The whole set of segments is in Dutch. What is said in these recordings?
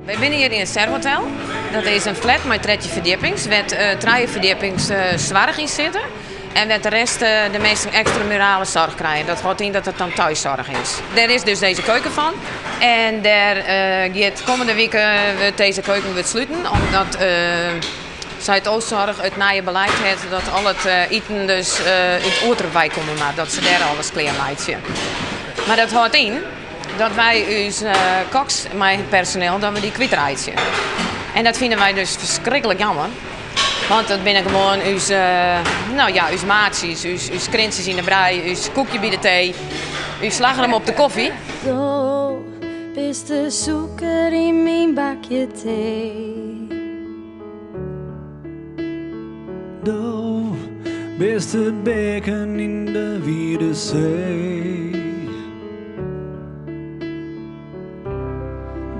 We zijn hier in een Serhotel. Dat is een flat met 3 verdiepings. Met 3 verdiepings zwaar in zitten. En met de rest de meeste extramurale zorg krijgen. Dat houdt in dat het dan thuiszorg is. Er is dus deze keuken van. En daar gaat komende weken deze keuken weer sluiten. Omdat Zuidoostzorg het nieuwe beleid heeft dat al het eten dus in het Oeterwijk komen. Maar dat ze daar alles klaarmaken. Maar dat houdt in dat wij ons koks met het personeel dat we die kwijtraken. En dat vinden wij dus verschrikkelijk jammer. Want dat binnen gewoon uw maatjes, uw krentjes in de brei, uw koekje bij de thee, uw slagroom op de koffie. Zo is de zoeker in mijn bakje thee. Zo is de beken in de Wiede Zee.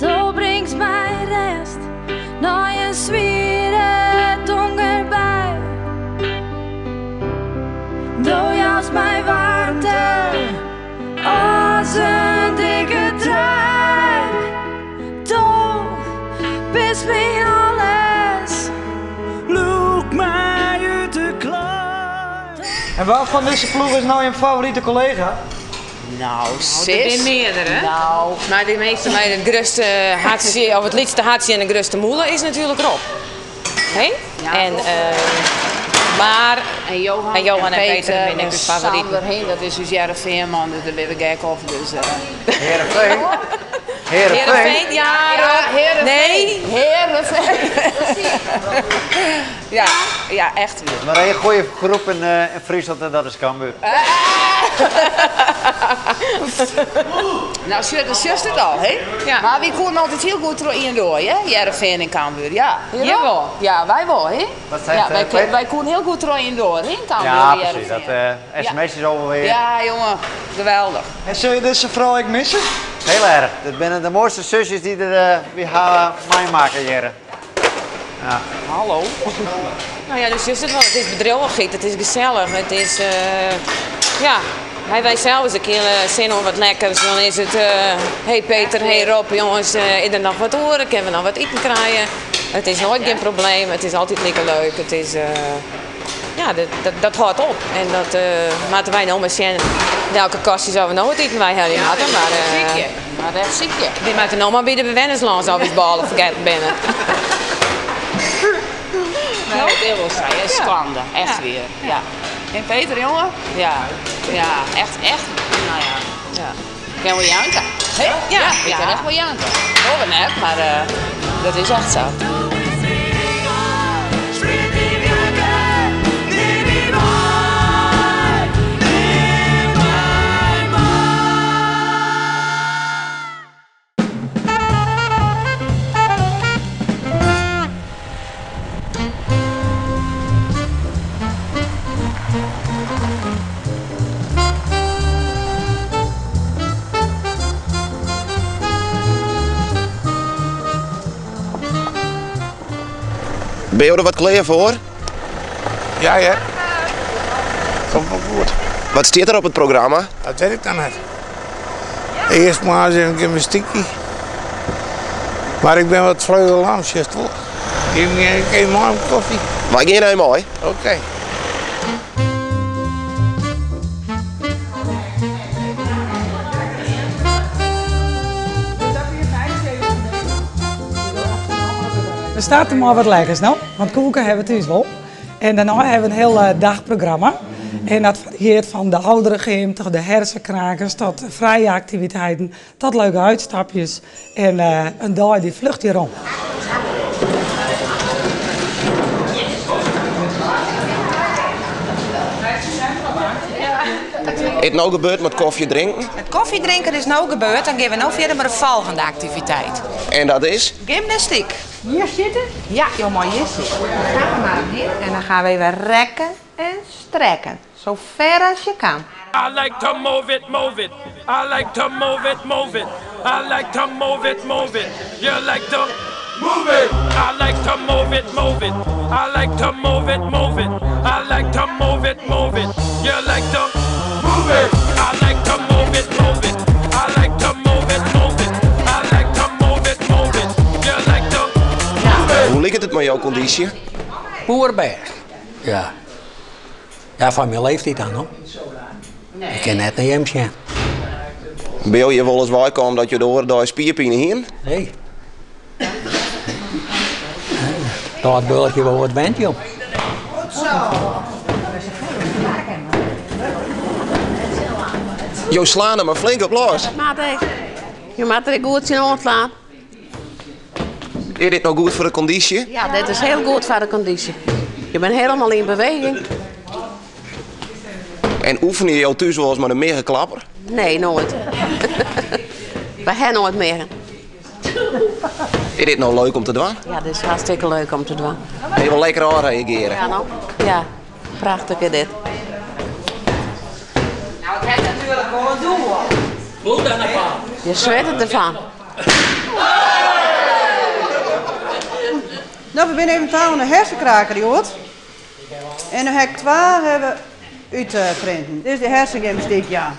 Zo brengt mij rest naar een zwieren donkerbui. Zo jaast mij warmte als een dikke trui. Zo is mijn alles. Look mij uit de kluis. En welk van deze ploeg is nou je favoriete collega? Nou, er zijn meerdere. Nou, maar de meeste met het grootste hartje, of het liefste hartje en de grootste moelen is natuurlijk Rob. Hé? Ja, en, maar en Johan en Peter ben ik dus favoriet. Sander heen, dat is dus Jereveen, man, dus daar ben ik gek over. Dus, Heerenveen. Heerenveen, ja, Heerenveen. nee. Heerenveen. ja, echt weer. Maar een goede groep in Friesland en dat is Cambuur. Nou, dat is het al, hè? Ja. Maar we konden altijd heel goed in door, hè? Jereveen en Cambuur, ja. Jawel. Ja, wij wel, hè? Wat zegt wij konden heel goed in door, hè? Cambuur, Ja, en precies. Jereveen. Dat sms is alweer Ja, jongen, geweldig. En zul je deze vrouw ook missen? heel erg. Dat zijn de mooiste zusjes die er weer gaan meemaken, Jere. Ja. Hallo. Nou ja, dus is het wel. Het is bedrijvig, het is gezellig, het is, ja. Wij zelf eens een keer zin om wat lekkers, dan is het, hey Peter, hey Rob, jongens, is er nog wat horen, kunnen we nog wat eten krijgen? Het is nooit geen probleem, het is altijd lekker leuk, het is, ja, dat houdt op. En dat moeten wij nou maar zien, welke kastjes zouden we nou het eten wij hebben gehad, Maar echt ziekje. die moeten nou maar bij de bewennersland of iets ballen vergeten binnen. Nee, het is wel saai, het is schande, echt weer. Ja. En Peter, jongen? Ja, echt, nou ja. Ik kan wel janken. Ja, ik kan echt wel janken. Hoor net, maar dat is echt zo. Ben je er wat klaar voor? Ja. Komt wel goed. Wat staat er op het programma? Dat weet ik dan net. Eerst maar eens even een gymnastiekje. Maar ik ben wat vleugelam, zegt wel. Ik geef maar een koffie. Wij gaan nou mooi. Oké. We starten maar wat lekkers, nou. Want koeken hebben we thuis wel. En daarna hebben we een heel dagprogramma. En dat varieert van de oudere gym tot de hersenkrakers, tot vrije activiteiten, tot leuke uitstapjes. En een dag die vlucht hier rond. Is het nou gebeurd met koffie drinken? Het koffiedrinken is nou gebeurd, dan gaan we nou verder met de volgende activiteit. En dat is? Gymnastiek. Hier zitten? Ja, jongen, hier zitten. Dan gaan we maar hier. En dan gaan we even rekken en strekken. Zo ver als je kan. I like to move it, move it. I like to move it, move it. I like to move it, move it. You like to move it. I like to move it, move it. I like to move it, move it. I like to move it, move it. You like to move it. I like to move it, move it. I like to move it, move it. I like to move it, move it. You met jouw conditie? Boerberg. Ja. Ja, van mijn leeftijd dan, hoor. Ik ken net naar hem gaan. Ben je wel eens welkom dat je door de spierpijn heen? Nee. Dat beeld je wel wat bent, joh. Jo slaan hem maar flink op los. Je moet er goed zien ontslaan. Is dit nou goed voor de conditie? Ja, dit is heel goed voor de conditie. Je bent helemaal in beweging. En oefen je jou thuis wel eens met een meegeklapper? Nee, nooit. We hebben nooit meer. Is dit nou leuk om te doen? Ja, dit is hartstikke leuk om te doen. En je wil lekker aan reageren? Ja, nou. Ja, prachtig is dit. Nou, ik heb het natuurlijk gewoon doen hoor. Bloed aan de paal. Je zweet het ervan. Nou, we zijn even aan een hersenkraker, joh. En nu heb ik twee hebben uitprinten. Dit is de hersengymnastiek, ja.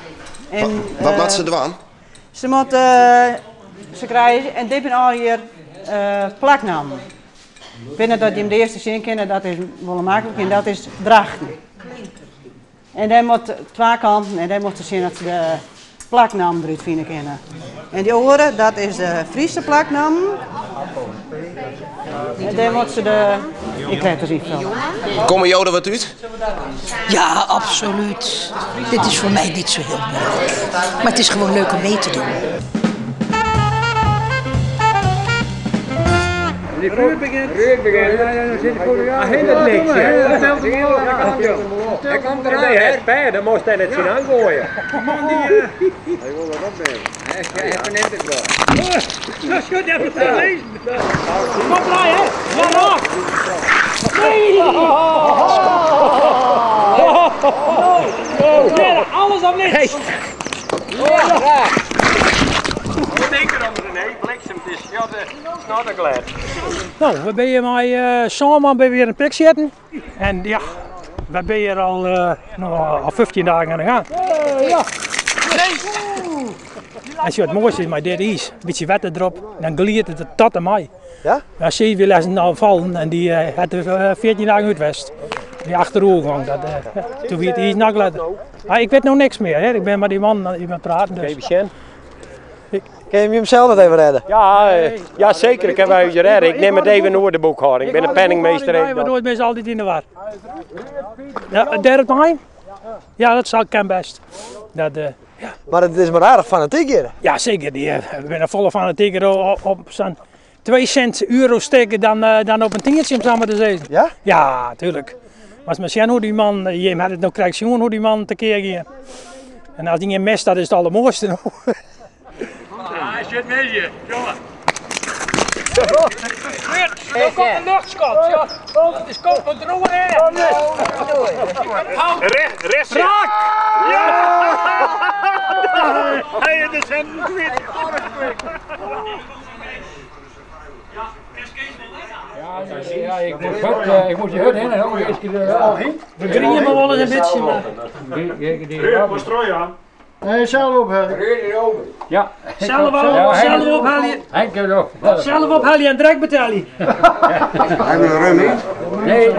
En, Wat moet ze doen? Ze moeten, ze krijgen en dit al hier plaknamen. Ik weet niet dat je hem de eerste zin kennen, dat is wel makkelijk en dat is drachten. En dan moet twee kanten en dan moet ze zien dat ze de plaknaam eruit vinden kennen. En die oren, dat is de Friese plaknaam. En dan moet ze de... Ik krijg er iets van. Komen jou er wat uit? Ja, absoluut. Dit is voor mij niet zo heel moeilijk. Maar het is gewoon leuk om mee te doen. Ruud begint. Ja, dan zit ik voor de hij heeft niks. Hij komt eruit. Hij is bij, dan moest hij het zien aangooien. Hij wil wat opnemen. Hij neemt het wel. Zo goed, je hebt het gelezen. Kom blij, hè? Ja, nog. Nee! Alles of niks. Denken dan René, bliksem, het is not a glad. Nou, we zijn hier met samen weer in het pik zitten. En ja, we zijn hier al 15 dagen aan de gang. Ja. Als je het mooiste is met dit is, een beetje wetter erop, dan gliert het tot en mij. Ja? Dan zie je weer lessen nou vallen en die had er 14 dagen uitwest. Die achterovergang, toen weer het iets nagletten. Ik weet nog niks meer, hè. Ik ben met die man aan praten. Dus. Kun je hem zelf nog even redden? Ja, zeker. Ik heb hem je redden. Ik neem het even in de boekhouding. Ik ben een penningmeester. Ja, maar nooit mensen altijd in de war. Ja, derde op mij? Ja, dat zal ik best. Dat, ja. Maar het is maar aardig fanatiek hier. Ja, zeker. We zijn volle fanatiek op zo'n 2 cent euro steken dan op een tientje om samen te zetten. Ja? Ja, tuurlijk. Maar als je hoe die man, je had het nog krijgt zien hoe die man tekeer ging. En als die geen mes, dat is het allermooiste. Ja, hij zit mee hier, jongen. Er komt een luchtschot. Het is kop van dromen in. Rechts. Raak! Ja! Hij is de centen kwijt. Ja, ik moet je hut heen en ook eens heen. We grieën maar wel eens een beetje. Ruud, wat strooi aan? Nee, zelf ophalen. Ja. Zelf ophalen. Zelf ophalen en direct betalen. Hij wil rum in? Nee.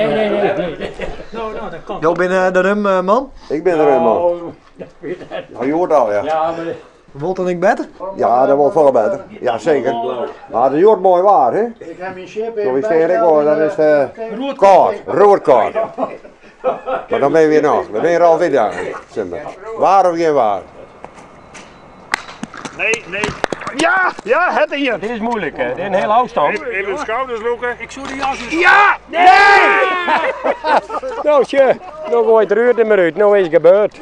Nou, dat komt. Jij bent de rumman? Ik ben de rumman. Nou, je hoort al, ja. Wilt dat niet beter? Ja, dat wordt veel beter. Ja, zeker. Maar het wordt mooi waar, hè? Ik heb mijn chip Zo is het hoor, dat is roodkaart. Maar dan ben je weer nog. Dan ben je er al weer dagen. Waar of geen waar? Nee. Ja, het hier. Dit is moeilijk, hè. Dit is een hele afstand. Even de schouders lopen. Ik zou die jas eens. Ja! Nee! Nou, tje. Nou gooit Ruud er maar uit. Nou is het gebeurd.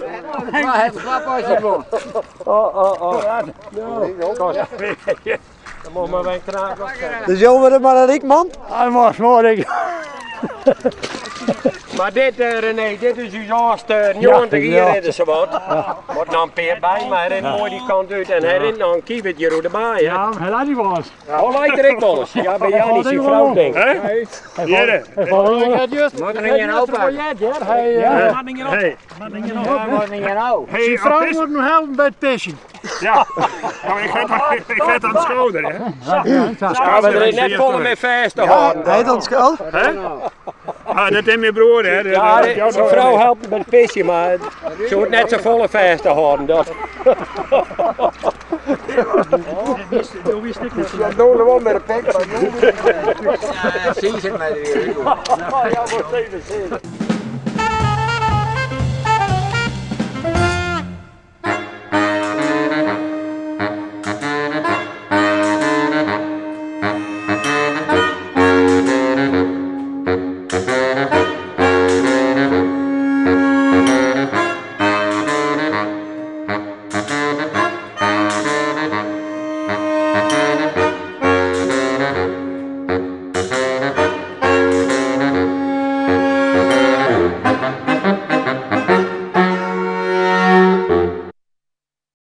Maar het klap als je wil. Oh. Dan moet maar bij kraken. Dus jongen, maar een rik man? Hij was mooi. Maar dit, René, dit is uw laatste 90 hier in de zowat. Wordt nou een peer bij, maar hij rent mooi die kant uit en hij rent nou een kiewitje erbij. Ja, hij laat niet wel eens. Hoe lijkt er ik wel eens? Ja, bij jou niet zo'n vrouw, denk ik. Jere. Moet er niet een open? Ja, maakt niet op. Die vrouw moet me helpen bij het pissen. Ja, nou, ik ga het aan de schouder, hè. Gaan we er net vol mee vast te houden. Hij heeft ons schuld. Ah, dat is mijn broer, hè. Ja, zijn vrouw helpt met het pisje, maar ze hoort net zo volle vast te houden. Dat. Ja, doe wel met een pek. Ja, zie je het mij weer. Ja, moet even zien.